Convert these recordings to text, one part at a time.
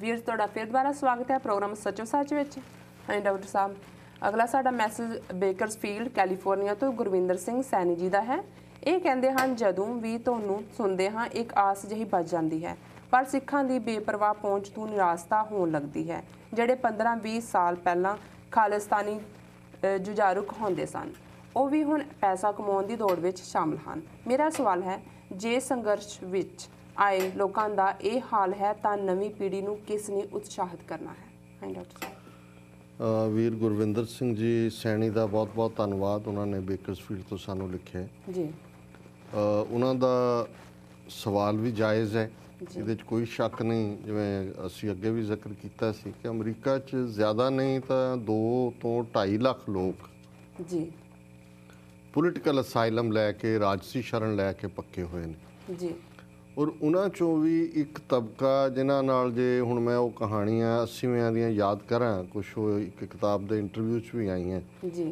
ਵੀਰ ਤੁਹਾਡਾ ਫਿਰ ਦੁਬਾਰਾ ਸਵਾਗਤ ਹੈ ਪ੍ਰੋਗਰਾਮ ਸੱਚੋ ਸੱਚ ਵਿੱਚ। ਹਾਂਜੀ ਡਾਕਟਰ ਸਾਹਿਬ, ਅਗਲਾ ਸਾਡਾ ਮੈਸੇਜ ਬੇਕਰਸਫੀਲਡ ਕੈਲੀਫੋਰਨੀਆ ਤੋਂ ਗੁਰਵਿੰਦਰ ਸਿੰਘ ਸੈਣੀ ਜੀ ਦਾ ਹੈ। ਇਹ ਕਹਿੰਦੇ ਹਨ, ਜਦੋਂ ਵੀ ਤੁਹਾਨੂੰ ਸੁਣਦੇ ਹਾਂ ਇੱਕ ਆਸ ਜਿਹੀ ਵੱਜ ਜਾਂਦੀ ਹੈ, ਪਰ ਸਿੱਖਾਂ ਦੀ ਬੇਪਰਵਾਹ ਪਹੁੰਚ ਤੋਂ ਨਿਰਾਸ਼ਤਾ ਹੋਣ ਲੱਗਦੀ ਹੈ। ਜਿਹੜੇ 15-20 ਸਾਲ ਪਹਿਲਾਂ ਖਾਲਿਸਤਾਨੀ ਜੁਝਾਰੂ ਕਹਾਉਂਦੇ ਸਨ, ਉਹ ਵੀ ਹੁਣ ਪੈਸਾ ਕਮਾਉਣ ਦੀ ਦੌੜ ਵਿੱਚ ਸ਼ਾਮਲ ਹਨ। ਮੇਰਾ ਸਵਾਲ ਹੈ, ਜੇ ਸੰਘਰਸ਼ ਵਿੱਚ ਆਏ ਲੋਕਾਂ ਦਾ ਇਹ ਹਾਲ ਹੈ ਤਾਂ ਨਵੀਂ ਪੀੜ੍ਹੀ ਨੂੰ ਕਿਸ ਨੇ ਉਤਸ਼ਾਹਿਤ ਕਰਨਾ ਹੈ? ਹਾਂਜੀ ਡਾਕਟਰ ਸਾਹਿਬ। ਵੀਰ ਗੁਰਵਿੰਦਰ ਸਿੰਘ ਜੀ ਸੈਣੀ ਦਾ ਬਹੁਤ-ਬਹੁਤ ਧੰਨਵਾਦ। ਉਹਨਾਂ ਨੇ ਬੇਕਰਸਫੀਲਡ ਤੋਂ ਸਾਨੂੰ ਲਿਖਿਆ ਜੀ। ਉਹਨਾਂ ਦਾ ਸਵਾਲ ਵੀ ਜਾਇਜ਼ ਹੈ, ਇਹਦੇ 'ਚ ਕੋਈ ਸ਼ੱਕ ਨਹੀਂ। ਜਿਵੇਂ ਅਸੀਂ ਅੱਗੇ ਵੀ ਜ਼ਿਕਰ ਕੀਤਾ ਸੀ ਕਿ ਅਮਰੀਕਾ 'ਚ ਜ਼ਿਆਦਾ ਨਹੀਂ ਤਾਂ 2 ਤੋਂ 2.5 ਲੱਖ ਲੋਕ ਜੀ ਪੋਲੀਟੀਕਲ ਅਸਾਈਲਮ ਲੈ ਕੇ, ਰਾਜਸੀ ਸ਼ਰਨ ਲੈ ਕੇ ਪੱਕੇ ਹੋਏ ਨੇ ਜੀ। ਔਰ ਉਹਨਾਂ 'ਚੋਂ ਵੀ ਇੱਕ ਤਬਕਾ ਜਿਨ੍ਹਾਂ ਨਾਲ, ਜੇ ਹੁਣ ਮੈਂ ਉਹ ਕਹਾਣੀਆਂ 80ਵਿਆਂ ਦੀਆਂ ਯਾਦ ਕਰਾਂ, ਕੁਛ ਉਹ ਇੱਕ ਕਿਤਾਬ ਦੇ ਇੰਟਰਵਿਊ 'ਚ ਵੀ ਆਈਆਂ ਜੀ,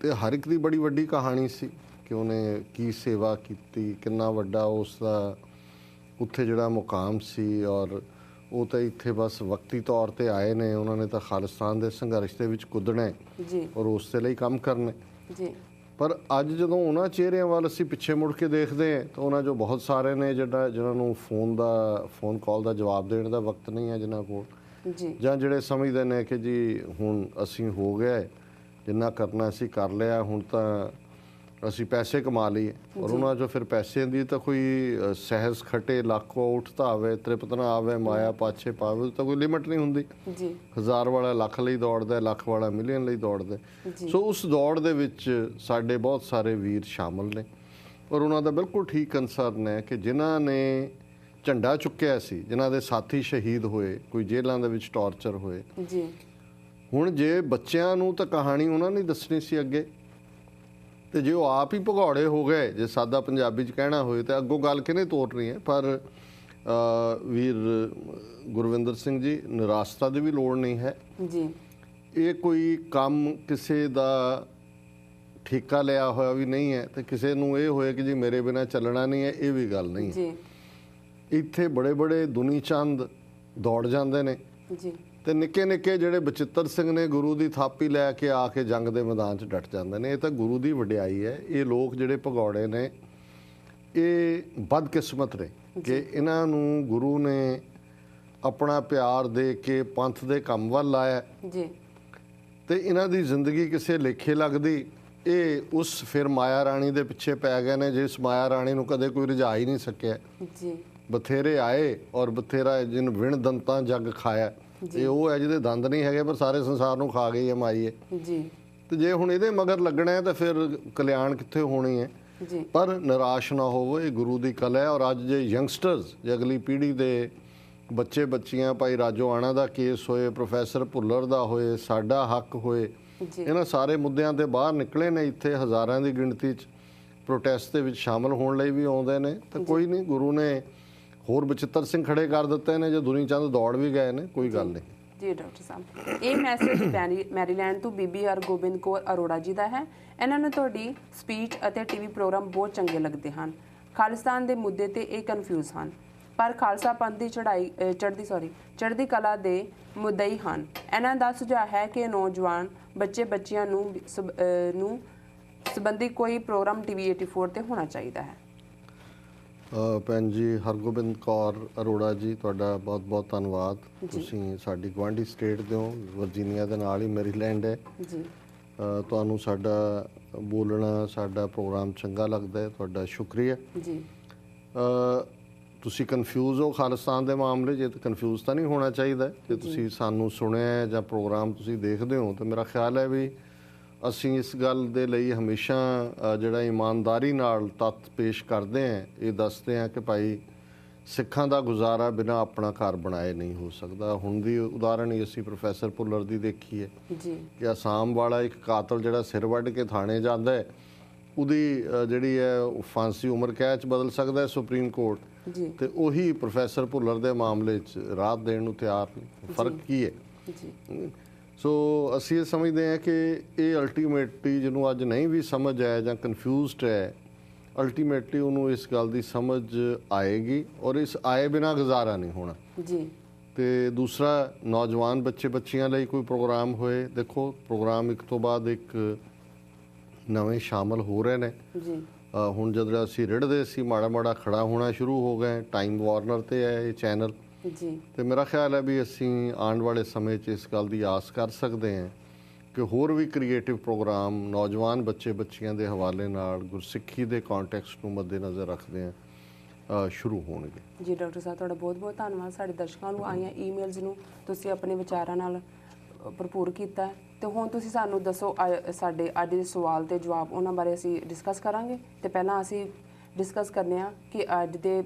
ਤੇ ਹਰ ਇੱਕ ਦੀ ਬੜੀ ਵੱਡੀ ਕਹਾਣੀ ਸੀ ਕਿ ਉਹਨੇ ਕੀ ਸੇਵਾ ਕੀਤੀ, ਕਿੰਨਾ ਵੱਡਾ ਉਸ ਦਾ ਉੱਥੇ ਜਿਹੜਾ ਮੁਕਾਮ ਸੀ। ਔਰ ਉਹ ਤਾਂ ਇੱਥੇ ਬਸ ਵਕਤੀ ਤੌਰ 'ਤੇ ਆਏ ਨੇ, ਉਹਨਾਂ ਨੇ ਤਾਂ ਖਾਲਿਸਤਾਨ ਦੇ ਸੰਘਰਸ਼ ਦੇ ਵਿੱਚ ਕੁੱਦਣਾ ਜੀ ਔਰ ਉਸ ਦੇ ਲਈ ਕੰਮ ਕਰਨਾ ਜੀ। ਪਰ ਅੱਜ ਜਦੋਂ ਉਹਨਾਂ ਚਿਹਰਿਆਂ ਵੱਲ ਅਸੀਂ ਪਿੱਛੇ ਮੁੜ ਕੇ ਦੇਖਦੇ ਹਾਂ ਤਾਂ ਉਹਨਾਂ 'ਚੋਂ ਬਹੁਤ ਸਾਰੇ ਨੇ ਜਿਨ੍ਹਾਂ ਨੂੰ ਫੋਨ ਕਾਲ ਦਾ ਜਵਾਬ ਦੇਣ ਦਾ ਵਕਤ ਨਹੀਂ ਹੈ ਜਿਨ੍ਹਾਂ ਕੋਲ, ਜੀ, ਜਾਂ ਜਿਹੜੇ ਸਮਝਦੇ ਨੇ ਕਿ ਜੀ ਹੁਣ ਅਸੀਂ ਹੋ ਗਏ, ਜਿੰਨਾ ਕਰਨਾ ਅਸੀਂ ਕਰ ਲਿਆ, ਹੁਣ ਤਾਂ ਅਸੀਂ ਪੈਸੇ ਕਮਾ ਲਈਏ। ਔਰ ਉਹਨਾਂ 'ਚੋਂ ਫਿਰ ਪੈਸੇ ਦੀ ਤਾਂ ਕੋਈ ਸਹਿਜ ਖਟੇ ਲੱਖੋਂ ਉੱਠਦਾ ਆਵੇ, ਤ੍ਰਿਪਤ ਨਾ ਆਵੇ, ਮਾਇਆ ਪਾਛੇ ਪਾਵੇ, ਤਾਂ ਕੋਈ ਲਿਮਟ ਨਹੀਂ ਹੁੰਦੀ ਜੀ। 1000 ਵਾਲਾ ਲੱਖ ਲਈ ਦੌੜਦਾ, ਲੱਖ ਵਾਲਾ ਮਿਲੀਅਨ ਲਈ ਦੌੜਦਾ। ਸੋ ਉਸ ਦੌੜ ਦੇ ਵਿੱਚ ਸਾਡੇ ਬਹੁਤ ਸਾਰੇ ਵੀਰ ਸ਼ਾਮਲ ਨੇ ਔਰ ਉਹਨਾਂ ਦਾ ਬਿਲਕੁਲ ਠੀਕ ਕੰਸਰਨ ਹੈ ਕਿ ਜਿਨ੍ਹਾਂ ਨੇ ਝੰਡਾ ਚੁੱਕਿਆ ਸੀ, ਜਿਨ੍ਹਾਂ ਦੇ ਸਾਥੀ ਸ਼ਹੀਦ ਹੋਏ, ਕੋਈ ਜੇਲ੍ਹਾਂ ਦੇ ਵਿੱਚ ਟਾਰਚਰ ਹੋਏ, ਜੀ। ਹੁਣ ਜੇ ਬੱਚਿਆਂ ਨੂੰ ਤਾਂ ਕਹਾਣੀ ਉਹਨਾਂ ਨੇ ਦੱਸਣੀ ਸੀ ਅੱਗੇ, ਤੇ ਜੇ ਉਹ ਆਪ ਹੀ ਭਗੌੜੇ ਹੋ ਗਏ, ਜੇ ਸਾਦਾ ਪੰਜਾਬੀ 'ਚ ਕਹਿਣਾ ਹੋਏ, ਤਾਂ ਅੱਗੋਂ ਗੱਲ ਕਿਹਨੇ ਤੋਰਨੀ ਹੈ? ਪਰ ਵੀਰ ਗੁਰਵਿੰਦਰ ਸਿੰਘ ਜੀ, ਨਿਰਾਸ਼ਤਾ ਦੀ ਵੀ ਲੋੜ ਨਹੀਂ ਹੈ ਜੀ। ਇਹ ਕੋਈ ਕੰਮ ਕਿਸੇ ਦਾ ਠੇਕਾ ਲਿਆ ਹੋਇਆ ਵੀ ਨਹੀਂ ਹੈ ਤੇ ਕਿਸੇ ਨੂੰ ਇਹ ਹੋਏ ਕਿ ਜੀ ਮੇਰੇ ਬਿਨਾਂ ਚੱਲਣਾ ਨਹੀਂ ਹੈ, ਇਹ ਵੀ ਗੱਲ ਨਹੀਂ ਹੈ। ਇੱਥੇ ਬੜੇ ਬੜੇ ਦੁਨੀ ਚੰਦ ਦੌੜ ਜਾਂਦੇ ਨੇ ਜੀ ਤੇ ਨਿੱਕੇ ਨਿੱਕੇ ਜਿਹੜੇ ਬਚਿੱਤਰ ਸਿੰਘ ਨੇ, ਗੁਰੂ ਦੀ ਥਾਪੀ ਲੈ ਕੇ ਆ ਕੇ ਜੰਗ ਦੇ ਮੈਦਾਨ 'ਚ ਡਟ ਜਾਂਦੇ ਨੇ। ਇਹ ਤਾਂ ਗੁਰੂ ਦੀ ਵਡਿਆਈ ਹੈ। ਇਹ ਲੋਕ ਜਿਹੜੇ ਭਗੌੜੇ ਨੇ, ਇਹ ਬਦਕਿਸਮਤ ਨੇ ਕਿ ਇਹਨਾਂ ਨੂੰ ਗੁਰੂ ਨੇ ਆਪਣਾ ਪਿਆਰ ਦੇ ਕੇ ਪੰਥ ਦੇ ਕੰਮ ਵੱਲ ਲਾਇਆ ਜੀ, ਤੇ ਇਹਨਾਂ ਦੀ ਜ਼ਿੰਦਗੀ ਕਿਸੇ ਲੇਖੇ ਲੱਗਦੀ। ਇਹ ਉਸ ਫਿਰ ਮਾਇਆ ਰਾਣੀ ਦੇ ਪਿੱਛੇ ਪੈ ਗਏ ਨੇ, ਜਿਸ ਮਾਇਆ ਰਾਣੀ ਨੂੰ ਕਦੇ ਕੋਈ ਰਿਝਾ ਹੀ ਨਹੀਂ ਸਕਿਆ ਜੀ। ਬਥੇਰੇ ਆਏ ਔਰ ਬਥੇਰਾ ਜਿਨ ਵਿਣ ਦੰਤਾਂ ਜੱਗ ਖਾਇਆ। ਇਹ ਉਹ ਹੈ ਜਿਹਦੇ ਦੰਦ ਨਹੀਂ ਹੈਗੇ ਪਰ ਸਾਰੇ ਸੰਸਾਰ ਨੂੰ ਖਾ ਗਈ ਹੈ ਮਾਈ ਹੈ ਜੀ। ਤੇ ਜੇ ਹੁਣ ਇਹਦੇ ਮਗਰ ਲੱਗਣਾ ਹੈ ਤਾਂ ਫਿਰ ਕਲਿਆਣ ਕਿੱਥੇ ਹੋਣੀ ਹੈ ਜੀ। ਪਰ ਨਿਰਾਸ਼ ਨਾ ਹੋਵੋ, ਇਹ ਗੁਰੂ ਦੀ ਕਲਾ ਹੈ। ਔਰ ਅੱਜ ਜੇ ਯੰਗਸਟਰਸ, ਜੇ ਅਗਲੀ ਪੀੜ੍ਹੀ ਦੇ ਬੱਚੇ ਬੱਚੀਆਂ, ਭਾਈ ਰਾਜੋ ਆਣਾ ਦਾ ਕੇਸ ਹੋਏ, ਪ੍ਰੋਫੈਸਰ ਭੁੱਲਰ ਦਾ ਹੋਏ, ਸਾਡਾ ਹੱਕ ਹੋਏ, ਇਹਨਾਂ ਸਾਰੇ ਮੁੱਦਿਆਂ ਤੇ ਬਾਹਰ ਨਿਕਲੇ ਨੇ, ਇੱਥੇ ਹਜ਼ਾਰਾਂ ਦੀ ਗਿਣਤੀ 'ਚ ਪ੍ਰੋਟੈਸਟ ਦੇ ਵਿੱਚ ਸ਼ਾਮਲ ਹੋਣ ਲਈ ਵੀ ਆਉਂਦੇ ਨੇ। ਤਾਂ ਕੋਈ ਨਹੀਂ, ਗੁਰੂ ਨੇ ਹੋਰ ਬਚਿੱਤਰ ਸਿੰਘ ਖੜੇ ਕਰ ਦਿੱਤੇ ਨੇ, ਜੇ ਦੁਨੀ ਚੰਦ ਦੌੜ ਵੀ ਗਏ ਨੇ, ਕੋਈ ਗੱਲ ਨਹੀਂ ਜੀ। ਡਾਕਟਰ ਸਾਹਿਬ, ਇਹ ਮੈਸੇਜ ਮੈਰੀਲੈਂਡ ਤੋਂ ਬੀਬੀ ਹਰਗੋਬਿੰਦ ਕੌਰ ਅਰੋੜਾ ਜੀ ਦਾ ਹੈ। ਇਹਨਾਂ ਨੂੰ ਤੁਹਾਡੀ ਸਪੀਚ ਅਤੇ ਟੀਵੀ ਪ੍ਰੋਗਰਾਮ ਬਹੁਤ ਚੰਗੇ ਲੱਗਦੇ ਹਨ। ਖਾਲਿਸਤਾਨ ਦੇ ਮੁੱਦੇ ਤੇ ਇਹ ਕਨਫਿਊਜ਼ ਹਨ, ਪਰ ਖਾਲਸਾ ਪੰਥ ਦੀ ਚੜ੍ਹਦੀ ਕਲਾ ਦੇ ਮੁੱਦਈ ਹਨ। ਇਹਨਾਂ ਦਾ ਸੁਝਾਅ ਹੈ ਕਿ ਨੌਜਵਾਨ ਬੱਚਿਆਂ ਨੂੰ ਸੰਬੰਧੀ ਕੋਈ ਪ੍ਰੋਗਰਾਮ ਟੀਵੀ 84 ਤੇ ਹੋਣਾ ਚਾਹੀਦਾ ਹੈ। ਭੈਣ ਜੀ ਹਰਗੋਬਿੰਦ ਕੌਰ ਅਰੋੜਾ ਜੀ, ਤੁਹਾਡਾ ਬਹੁਤ ਬਹੁਤ ਧੰਨਵਾਦ। ਤੁਸੀਂ ਸਾਡੀ ਗੁਆਂਢੀ ਸਟੇਟ ਦੇ ਹੋ, ਵਰਜੀਨੀਆ ਦੇ ਨਾਲ ਹੀ ਮੈਰੀਲੈਂਡ ਹੈ ਜੀ। ਤੁਹਾਨੂੰ ਸਾਡਾ ਬੋਲਣਾ, ਸਾਡਾ ਪ੍ਰੋਗਰਾਮ ਚੰਗਾ ਲੱਗਦਾ ਹੈ, ਤੁਹਾਡਾ ਸ਼ੁਕਰੀਆ ਜੀ। ਤੁਸੀਂ ਕਨਫਿਊਜ਼ ਹੋ ਖਾਲਿਸਤਾਨ ਦੇ ਮਾਮਲੇ 'ਚ, ਤਾਂ ਕਨਫਿਊਜ਼ ਤਾਂ ਨਹੀਂ ਹੋਣਾ ਚਾਹੀਦਾ। ਜੇ ਤੁਸੀਂ ਸਾਨੂੰ ਸੁਣਿਆ ਜਾਂ ਪ੍ਰੋਗਰਾਮ ਤੁਸੀਂ ਦੇਖਦੇ ਹੋ ਤਾਂ ਮੇਰਾ ਖਿਆਲ ਹੈ ਵੀ ਅਸੀਂ ਇਸ ਗੱਲ ਦੇ ਲਈ ਹਮੇਸ਼ਾ ਜਿਹੜਾ ਇਮਾਨਦਾਰੀ ਨਾਲ ਤੱਥ ਪੇਸ਼ ਕਰਦੇ ਹਾਂ, ਇਹ ਦੱਸਦੇ ਹਾਂ ਕਿ ਭਾਈ ਸਿੱਖਾਂ ਦਾ ਗੁਜ਼ਾਰਾ ਬਿਨਾਂ ਆਪਣਾ ਘਰ ਬਣਾਏ ਨਹੀਂ ਹੋ ਸਕਦਾ। ਹੁਣ ਦੀ ਉਦਾਹਰਣ ਹੀ ਅਸੀਂ ਪ੍ਰੋਫੈਸਰ ਭੁੱਲਰ ਦੀ ਦੇਖੀ ਹੈ ਜੀ ਕਿ ਅਸਾਮ ਵਾਲਾ ਇੱਕ ਕਾਤਲ ਜਿਹੜਾ ਸਿਰ ਵੱਢ ਕੇ ਥਾਣੇ ਜਾਂਦਾ ਹੈ, ਉਹਦੀ ਜਿਹੜੀ ਹੈ ਫਾਂਸੀ ਉਮਰ ਕੈਦ 'ਚ ਬਦਲ ਸਕਦਾ ਹੈ ਸੁਪਰੀਮ ਕੋਰਟ ਜੀ, ਤੇ ਉਹੀ ਪ੍ਰੋਫੈਸਰ ਭੁੱਲਰ ਦੇ ਮਾਮਲੇ 'ਚ ਰਾਹਤ ਦੇਣ ਨੂੰ ਤਿਆਰ ਨਹੀਂ। ਫਰਕ ਕੀ ਹੈ ਜੀ? ਸੋ ਅਸੀਂ ਇਹ ਸਮਝਦੇ ਹਾਂ ਕਿ ਇਹ ਅਲਟੀਮੇਟਲੀ ਜਿਹਨੂੰ ਅੱਜ ਨਹੀਂ ਵੀ ਸਮਝ ਆਇਆ ਜਾਂ ਕਨਫਿਊਜ਼ਡ ਹੈ, ਅਲਟੀਮੇਟਲੀ ਉਹਨੂੰ ਇਸ ਗੱਲ ਦੀ ਸਮਝ ਆਏਗੀ ਔਰ ਇਸ ਆਏ ਬਿਨਾਂ ਗੁਜ਼ਾਰਾ ਨਹੀਂ ਹੋਣਾ ਜੀ। ਤੇ ਦੂਸਰਾ ਨੌਜਵਾਨ ਬੱਚੇ ਬੱਚੀਆਂ ਲਈ ਕੋਈ ਪ੍ਰੋਗਰਾਮ ਹੋਏ। ਦੇਖੋ ਪ੍ਰੋਗਰਾਮ ਇੱਕ ਤੋਂ ਬਾਅਦ ਇੱਕ ਨਵੇਂ ਸ਼ਾਮਲ ਹੋ ਰਹੇ ਨੇ ਜੀ। ਹੁਣ ਜਦੋਂ ਅਸੀਂ ਰਿੜਦੇ ਸੀ ਮਾੜਾ ਮਾੜਾ ਖੜਾ ਹੋਣਾ ਸ਼ੁਰੂ ਹੋ ਗਏ। ਟਾਈਮ ਵਾਰਨਰ ਤੇ ਹੈ ਇਹ ਚੈਨਲ ਜੀ। ਤੇ ਮੇਰਾ ਖਿਆਲ ਹੈ ਵੀ ਅਸੀਂ ਆਉਣ ਵਾਲੇ ਸਮੇਂ 'ਚ ਇਸ ਗੱਲ ਦੀ ਆਸ ਕਰ ਸਕਦੇ ਹਾਂ ਕਿ ਹੋਰ ਵੀ ਕ੍ਰੀਏਟਿਵ ਪ੍ਰੋਗਰਾਮ ਨੌਜਵਾਨ ਬੱਚੇ ਬੱਚੀਆਂ ਦੇ ਹਵਾਲੇ ਨਾਲ ਗੁਰਸਿੱਖੀ ਦੇ ਕੰਟੈਕਸਟ ਨੂੰ ਮੱਦੇਨਜ਼ਰ ਰੱਖਦੇ ਹਾਂ ਸ਼ੁਰੂ ਹੋਣਗੇ। ਜੀ ਡਾਕਟਰ ਸਾਹਿਬ, ਤੁਹਾਡਾ ਬਹੁਤ ਬਹੁਤ ਧੰਨਵਾਦ। ਸਾਡੇ ਦਰਸ਼ਕਾਂ ਨੂੰ ਆਈਆਂ ਈਮੇਲਸ ਨੂੰ ਤੁਸੀਂ ਆਪਣੇ ਵਿਚਾਰਾਂ ਨਾਲ ਭਰਪੂਰ ਕੀਤਾ ਤੇ ਹੁਣ ਤੁਸੀਂ ਸਾਨੂੰ ਦੱਸੋ ਸਾਡੇ ਅੱਜ ਦੇ ਸਵਾਲ ਤੇ ਜਵਾਬ ਉਹਨਾਂ ਬਾਰੇ ਅਸੀਂ ਡਿਸਕਸ ਕਰਾਂਗੇ। ਤੇ ਪਹਿਲਾਂ ਅਸੀਂ ਡਿਸਕਸ ਕਰਨੇ ਆ ਕਿ ਅੱਜ ਦੇ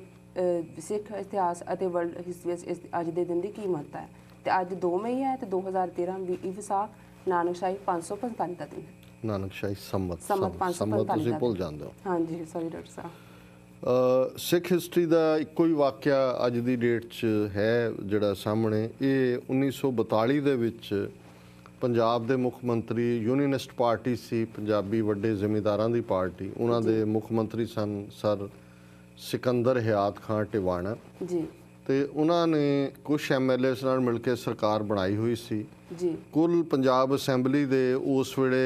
ਸਿੱਖ ਇਤਿਹਾਸ ਅਤੇ ਵਰਲਡ ਹਿਸਟਰੀ ਵਿੱਚ ਅੱਜ ਦੇ ਦਿਨ ਦੀ ਕੀ ਮਹੱਤਤਾ ਹੈ। ਤੇ ਅੱਜ 2 ਮਈ ਹੈ ਤੇ 2013 ਵਿਸਾਖ ਨਾਨਕਸ਼ਾਹੀ 545 ਦਾ ਦਿਨ ਹੈ। ਨਾਨਕਸ਼ਾਹੀ ਸੰਮਤ 545 ਤੁਸੀਂ ਭੁੱਲ ਜਾਂਦੇ ਹੋ। ਹਾਂਜੀ ਸੌਰੀ ਡਾਕਟਰ ਸਾਹਿਬ। ਸਿੱਖ ਹਿਸਟਰੀ ਦਾ ਇੱਕੋ ਹੀ ਵਾਕਿਆ ਅੱਜ ਦੀ ਡੇਟ 'ਚ ਹੈ ਜਿਹੜਾ ਸਾਹਮਣੇ। ਇਹ 1942 ਦੇ ਵਿੱਚ ਪੰਜਾਬ ਦੇ ਮੁੱਖ ਮੰਤਰੀ ਯੂਨੀਨਿਸਟ ਪਾਰਟੀ ਸੀ, ਪੰਜਾਬੀ ਵੱਡੇ ਜ਼ਿਮੀਂਦਾਰਾਂ ਦੀ ਪਾਰਟੀ। ਉਹਨਾਂ ਦੇ ਮੁੱਖ ਮੰਤਰੀ ਸਨ ਸਰ ਸਿਕੰਦਰ ਹਯਾਤ ਖਾਨ ਟਿਵਾਣਾ ਜੀ। ਤੇ ਉਹਨਾਂ ਨੇ ਕੁਝ ਐਮਐਲਏਸ ਨਾਲ ਮਿਲ ਕੇ ਸਰਕਾਰ ਬਣਾਈ ਹੋਈ ਸੀ ਜੀ। ਕੁੱਲ ਪੰਜਾਬ ਅਸੈਂਬਲੀ ਦੇ ਉਸ ਵੇਲੇ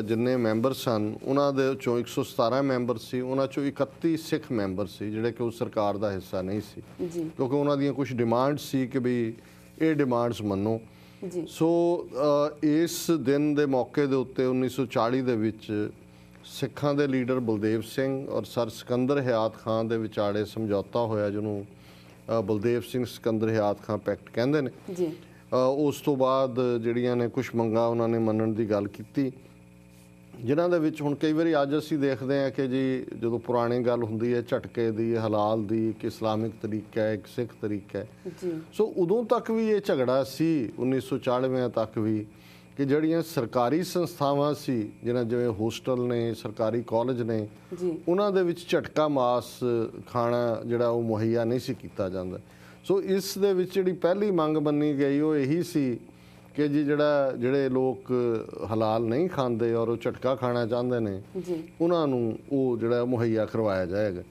ਜਿੰਨੇ ਮੈਂਬਰ ਸਨ ਉਹਨਾਂ ਦੇ ਚੋਂ 117 ਮੈਂਬਰ ਸੀ। ਉਹਨਾਂ ਚੋਂ 31 ਸਿੱਖ ਮੈਂਬਰ ਸੀ ਜਿਹੜੇ ਕਿ ਉਸ ਸਰਕਾਰ ਦਾ ਹਿੱਸਾ ਨਹੀਂ ਸੀ ਜੀ। ਕਿਉਂਕਿ ਉਹਨਾਂ ਦੀਆਂ ਕੁਝ ਡਿਮਾਂਡਸ ਸੀ ਕਿ ਵੀ ਇਹ ਡਿਮਾਂਡਸ ਮੰਨੋ ਜੀ। ਸੋ ਇਸ ਦਿਨ ਦੇ ਮੌਕੇ ਦੇ ਉੱਤੇ 1940 ਦੇ ਵਿੱਚ ਸਿੱਖਾਂ ਦੇ ਲੀਡਰ ਬਲਦੇਵ ਸਿੰਘ ਔਰ ਸਰ ਸਿਕੰਦਰ ਹਯਾਤ ਖਾਨ ਦੇ ਵਿਚਾਲੇ ਸਮਝੌਤਾ ਹੋਇਆ ਜਿਹਨੂੰ ਬਲਦੇਵ ਸਿੰਘ ਸਿਕੰਦਰ ਹਯਾਤ ਖਾਨ ਪੈਕਟ ਕਹਿੰਦੇ ਨੇ ਜੀ। ਉਸ ਤੋਂ ਬਾਅਦ ਜਿਹੜੀਆਂ ਨੇ ਕੁਝ ਮੰਗਾਂ ਉਹਨਾਂ ਨੇ ਮੰਨਣ ਦੀ ਗੱਲ ਕੀਤੀ ਜਿਨ੍ਹਾਂ ਦੇ ਵਿੱਚ ਹੁਣ ਕਈ ਵਾਰੀ ਅੱਜ ਅਸੀਂ ਦੇਖਦੇ ਹਾਂ ਕਿ ਜੀ ਜਦੋਂ ਪੁਰਾਣੀ ਗੱਲ ਹੁੰਦੀ ਹੈ ਝਟਕੇ ਦੀ, ਹਲਾਲ ਦੀ, ਇੱਕ ਇਸਲਾਮਿਕ ਤਰੀਕਾ ਹੈ, ਇੱਕ ਸਿੱਖ ਤਰੀਕਾ ਹੈ। ਜੀ। ਸੋ ਉਦੋਂ ਤੱਕ ਵੀ ਇਹ ਝਗੜਾ ਸੀ 1940 ਤੱਕ ਵੀ ਕਿ ਜਿਹੜੀਆਂ ਸਰਕਾਰੀ ਸੰਸਥਾਵਾਂ ਸੀ ਜਿਹਨਾਂ ਜਿਵੇਂ ਹੋਸਟਲ ਨੇ, ਸਰਕਾਰੀ ਕਾਲਜ ਨੇ, ਉਹਨਾਂ ਦੇ ਵਿੱਚ ਝਟਕਾ ਮਾਸ ਖਾਣਾ ਜਿਹੜਾ ਉਹ ਮੁਹੱਈਆ ਨਹੀਂ ਸੀ ਕੀਤਾ ਜਾਂਦਾ। ਸੋ ਇਸ ਦੇ ਵਿੱਚ ਜਿਹੜੀ ਪਹਿਲੀ ਮੰਗ ਮੰਨੀ ਗਈ ਉਹ ਇਹੀ ਸੀ ਕਿ ਜੀ ਜਿਹੜੇ ਲੋਕ ਹਲਾਲ ਨਹੀਂ ਖਾਂਦੇ ਔਰ ਉਹ ਝਟਕਾ ਖਾਣਾ ਚਾਹੁੰਦੇ ਨੇ ਉਹਨਾਂ ਨੂੰ ਉਹ ਜਿਹੜਾ ਮੁਹੱਈਆ ਕਰਵਾਇਆ ਜਾਏਗਾ।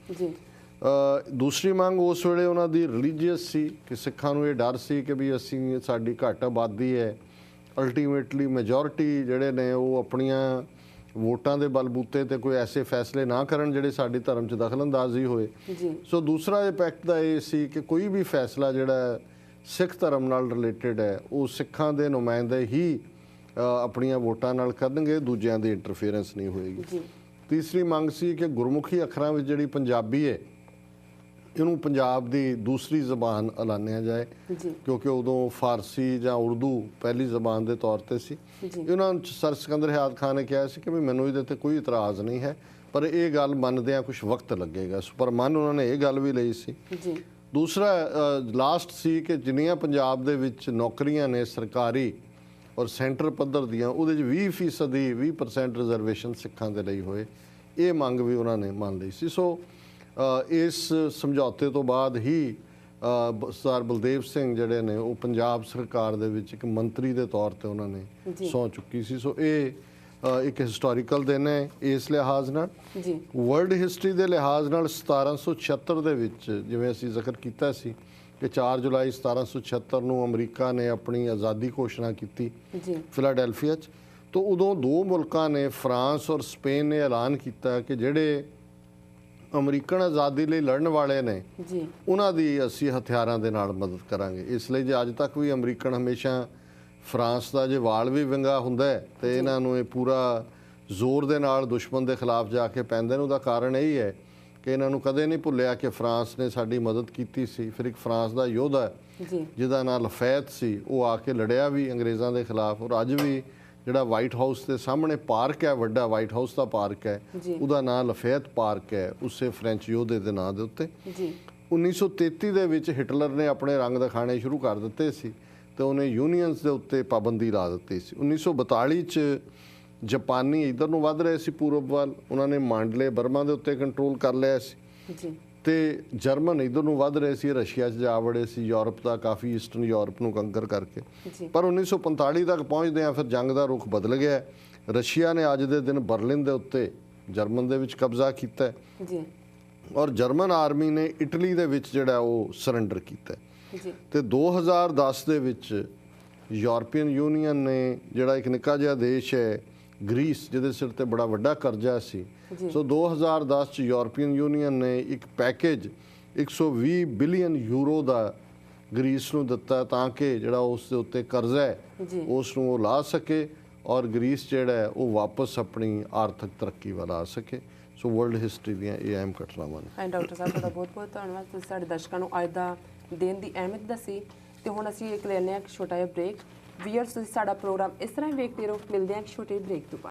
ਦੂਸਰੀ ਮੰਗ ਉਸ ਵੇਲੇ ਉਹਨਾਂ ਦੀ ਰਿਲੀਜੀਅਸ ਸੀ ਕਿ ਸਿੱਖਾਂ ਨੂੰ ਇਹ ਡਰ ਸੀ ਕਿ ਵੀ ਅਸੀਂ ਸਾਡੀ ਘੱਟ ਆਬਾਦੀ ਹੈ, ਅਲਟੀਮੇਟਲੀ ਮੈਜੋਰਿਟੀ ਜਿਹੜੇ ਨੇ ਉਹ ਆਪਣੀਆਂ ਵੋਟਾਂ ਦੇ ਬਲਬੂਤੇ ਤੇ ਕੋਈ ਐਸੇ ਫੈਸਲੇ ਨਾ ਕਰਨ ਜਿਹੜੇ ਸਾਡੇ ਧਰਮ 'ਚ ਦਖਲਅੰਦਾਜ਼ੀ ਹੋਏ। ਸੋ ਦੂਸਰਾ ਇੰਪੈਕਟ ਦਾ ਇਹ ਸੀ ਕਿ ਕੋਈ ਵੀ ਫੈਸਲਾ ਜਿਹੜਾ ਸਿੱਖ ਧਰਮ ਨਾਲ ਰਿਲੇਟਡ ਹੈ ਉਹ ਸਿੱਖਾਂ ਦੇ ਨੁਮਾਇੰਦੇ ਹੀ ਆਪਣੀਆਂ ਵੋਟਾਂ ਨਾਲ ਕਰਨਗੇ, ਦੂਜਿਆਂ ਦੀ ਇੰਟਰਫੇਰੈਂਸ ਨਹੀਂ ਹੋਏਗੀ। ਤੀਸਰੀ ਮੰਗ ਸੀ ਕਿ ਗੁਰਮੁਖੀ ਅੱਖਰਾਂ ਵਿੱਚ ਜਿਹੜੀ ਪੰਜਾਬੀ ਹੈ ਇਹਨੂੰ ਪੰਜਾਬ ਦੀ ਦੂਸਰੀ ਜ਼ਬਾਨ ਐਲਾਨਿਆ ਜਾਏ ਕਿਉਂਕਿ ਉਦੋਂ ਫਾਰਸੀ ਜਾਂ ਉਰਦੂ ਪਹਿਲੀ ਜ਼ਬਾਨ ਦੇ ਤੌਰ ਤੇ ਸੀ। ਇਹਨਾਂ ਨੂੰ ਸਰ ਸਿਕੰਦਰ ਹਯਾਤ ਖਾਨ ਨੇ ਕਿਹਾ ਸੀ ਕਿ ਵੀ ਮੈਨੂੰ ਇਹਦੇ ਤੇ ਕੋਈ ਇਤਰਾਜ਼ ਨਹੀਂ ਹੈ ਪਰ ਇਹ ਗੱਲ ਮੰਨਦਿਆਂ ਕੁਝ ਵਕਤ ਲੱਗੇਗਾ। ਪਰ ਮੰਨ ਉਹਨਾਂ ਨੇ ਇਹ ਗੱਲ ਵੀ ਲਈ ਸੀ। ਦੂਸਰਾ ਲਾਸਟ ਸੀ ਕਿ ਜਿੰਨੀਆਂ ਪੰਜਾਬ ਦੇ ਵਿੱਚ ਨੌਕਰੀਆਂ ਨੇ ਸਰਕਾਰੀ ਔਰ ਸੈਂਟਰ ਪੱਧਰ ਦੀਆਂ ਉਹਦੇ 'ਚ 20% 20% ਰਿਜ਼ਰਵੇਸ਼ਨ ਸਿੱਖਾਂ ਦੇ ਲਈ ਹੋਏ। ਇਹ ਮੰਗ ਵੀ ਉਹਨਾਂ ਨੇ ਮੰਨ ਲਈ ਸੀ। ਸੋ ਇਸ ਸਮਝੌਤੇ ਤੋਂ ਬਾਅਦ ਹੀ ਸਰ ਬਲਦੇਵ ਸਿੰਘ ਜਿਹੜੇ ਨੇ ਉਹ ਪੰਜਾਬ ਸਰਕਾਰ ਦੇ ਵਿੱਚ ਇੱਕ ਮੰਤਰੀ ਦੇ ਤੌਰ ਤੇ ਉਹਨਾਂ ਨੇ ਸਹੁੰ ਚੁੱਕੀ ਸੀ। ਸੋ ਇਹ ਇੱਕ ਹਿਸਟੋਰੀਕਲ ਦਿਨ ਹੈ ਇਸ ਲਿਹਾਜ਼ ਨਾਲ। ਵਰਲਡ ਹਿਸਟਰੀ ਦੇ ਲਿਹਾਜ਼ ਨਾਲ 1776 ਦੇ ਵਿੱਚ ਜਿਵੇਂ ਅਸੀਂ ਜ਼ਿਕਰ ਕੀਤਾ ਸੀ ਕਿ 4 ਜੁਲਾਈ 1776 ਨੂੰ ਅਮਰੀਕਾ ਨੇ ਆਪਣੀ ਆਜ਼ਾਦੀ ਘੋਸ਼ਣਾ ਕੀਤੀ ਫਿਲਾਡੈਲਫੀਆ 'ਚ। ਤਾਂ ਉਦੋਂ ਦੋ ਮੁਲਕਾਂ ਨੇ ਫਰਾਂਸ ਔਰ ਸਪੇਨ ਨੇ ਐਲਾਨ ਕੀਤਾ ਕਿ ਜਿਹੜੇ ਅਮਰੀਕਨ ਆਜ਼ਾਦੀ ਲਈ ਲੜਨ ਵਾਲੇ ਨੇ ਉਹਨਾਂ ਦੀ ਅਸੀਂ ਹਥਿਆਰਾਂ ਦੇ ਨਾਲ ਮਦਦ ਕਰਾਂਗੇ। ਇਸ ਲਈ ਜੇ ਅੱਜ ਤੱਕ ਵੀ ਅਮਰੀਕਨ ਹਮੇਸ਼ਾ ਫਰਾਂਸ ਦਾ ਜੇ ਵਾਲ ਵੀ ਵਿੰਗਾ ਹੁੰਦਾ ਤੇ ਇਹਨਾਂ ਨੂੰ ਇਹ ਪੂਰਾ ਜ਼ੋਰ ਦੇ ਨਾਲ ਦੁਸ਼ਮਣ ਦੇ ਖਿਲਾਫ ਜਾ ਕੇ ਪੈਂਦੇ ਨੇ, ਉਹਦਾ ਕਾਰਨ ਇਹੀ ਹੈ ਕਿ ਇਹਨਾਂ ਨੂੰ ਕਦੇ ਨਹੀਂ ਭੁੱਲਿਆ ਕਿ ਫਰਾਂਸ ਨੇ ਸਾਡੀ ਮਦਦ ਕੀਤੀ ਸੀ। ਫਿਰ ਇੱਕ ਫਰਾਂਸ ਦਾ ਯੋਧਾ ਜਿਹਦਾ ਨਾਂ ਲਫੈਤ ਸੀ ਉਹ ਆ ਕੇ ਲੜਿਆ ਵੀ ਅੰਗਰੇਜ਼ਾਂ ਦੇ ਖਿਲਾਫ। ਔਰ ਅੱਜ ਵੀ ਜਿਹੜਾ ਵਾਈਟ ਹਾਊਸ ਦੇ ਸਾਹਮਣੇ ਪਾਰਕ ਹੈ, ਵੱਡਾ ਵਾਈਟ ਹਾਊਸ ਦਾ ਪਾਰਕ ਹੈ, ਉਹਦਾ ਨਾਂ ਲਫੈਤ ਪਾਰਕ ਹੈ ਉਸੇ ਫ੍ਰੈਂਚ ਯੋਧੇ ਦੇ ਨਾਂ ਦੇ ਉੱਤੇ। 1933 ਦੇ ਵਿੱਚ ਹਿਟਲਰ ਨੇ ਆਪਣੇ ਰੰਗ ਦਿਖਾਣੇ ਸ਼ੁਰੂ ਕਰ ਦਿੱਤੇ ਸੀ ਤੇ ਉਹਨੇ ਯੂਨੀਅਨਸ ਦੇ ਉੱਤੇ ਪਾਬੰਦੀ ਲਾ ਦਿੱਤੀ ਸੀ। 1942 'ਚ ਜਾਪਾਨੀ ਇੱਧਰ ਨੂੰ ਵੱਧ ਰਹੇ ਸੀ ਪੂਰਬ ਵੱਲ, ਉਹਨਾਂ ਨੇ ਮਾਂਡਲੇ ਬਰਮਾ ਦੇ ਉੱਤੇ ਕੰਟਰੋਲ ਕਰ ਲਿਆ ਸੀ ਤੇ ਜਰਮਨ ਇੱਧਰ ਨੂੰ ਵੱਧ ਰਹੇ ਸੀ, ਰਸ਼ੀਆ 'ਚ ਜਾ ਵੜੇ ਸੀ, ਯੂਰਪ ਦਾ ਕਾਫੀ ਈਸਟਰਨ ਯੂਰਪ ਨੂੰ ਕੰਕਰ ਕਰਕੇ। ਪਰ 1945 ਤੱਕ ਪਹੁੰਚਦੇ ਆ ਫਿਰ ਜੰਗ ਦਾ ਰੁਖ ਬਦਲ ਗਿਆ। ਰਸ਼ੀਆ ਨੇ ਅੱਜ ਦੇ ਦਿਨ ਬਰਲਿਨ ਦੇ ਉੱਤੇ ਜਰਮਨ ਦੇ ਵਿੱਚ ਕਬਜ਼ਾ ਕੀਤਾ ਔਰ ਜਰਮਨ ਆਰਮੀ ਨੇ ਇਟਲੀ ਦੇ ਵਿੱਚ ਜਿਹੜਾ ਉਹ ਸਰੈਂਡਰ ਕੀਤਾ। ਜੀ ਤੇ 2010 ਦੇ ਵਿੱਚ ਯੂਰਪੀਅਨ ਯੂਨੀਅਨ ਨੇ ਜਿਹੜਾ ਇੱਕ ਨਿੱਕਾ ਜਿਹਾ ਦੇਸ਼ ਹੈ ਗ੍ਰੀਸ, ਜਿਹਦੇ ਸਿਰ ਤੇ ਬੜਾ ਵੱਡਾ ਕਰਜ਼ਾ ਸੀ, ਸੋ 2010 ਚ ਯੂਰਪੀਅਨ ਯੂਨੀਅਨ ਨੇ ਇੱਕ ਪੈਕੇਜ 120 ਬਿਲੀਅਨ ਯੂਰੋ ਦਾ ਗ੍ਰੀਸ ਨੂੰ ਦਿੱਤਾ ਤਾਂ ਕਿ ਜਿਹੜਾ ਉਸ ਦੇ ਉੱਤੇ ਕਰਜ਼ਾ ਹੈ ਉਸ ਨੂੰ ਉਹ ਲਾ ਸਕੇ ਔਰ ਗ੍ਰੀਸ ਜਿਹੜਾ ਹੈ ਉਹ ਵਾਪਸ ਆਪਣੀ ਆਰਥਿਕ ਤਰੱਕੀ ਵੱਲ ਆ ਸਕੇ। ਸੋ ਵਰਲਡ ਹਿਸਟਰੀ ਦੀਆਂ ਇਹ ਅਹਿਮ ਘਟਨਾਵਾਂ ਨੇ। ਡਾਕਟਰ ਸਾਹਿਬ ਤੁਹਾਡਾ ਬਹੁਤ ਬਹੁਤ ਧੰਨਵਾਦ, ਤੁਸੀਂ ਸਾਡੇ ਦਰਸ਼ਕਾਂ ਨੂੰ ਅੱਜ ਦਾ ਦਿਨ ਦੀ ਅਹਿਮੀਅਤ ਦੱਸੀ। ਤੇ ਹੁਣ ਅਸੀਂ ਇੱਕ ਲੈਂਦੇ ਹਾਂ ਇੱਕ ਛੋਟਾ ਜਿਹਾ ਬ੍ਰੇਕ। ਵੀਅਰਸ ਤੁਸੀਂ ਸਾਡਾ ਪ੍ਰੋਗਰਾਮ ਇਸ ਤਰ੍ਹਾਂ ਹੀ ਵੇਖਦੇ ਰਹੋ, ਮਿਲਦੇ ਹਾਂ ਇੱਕ ਛੋਟੇ ਬ੍ਰੇਕ ਤੋਂ ਬਾਅਦ।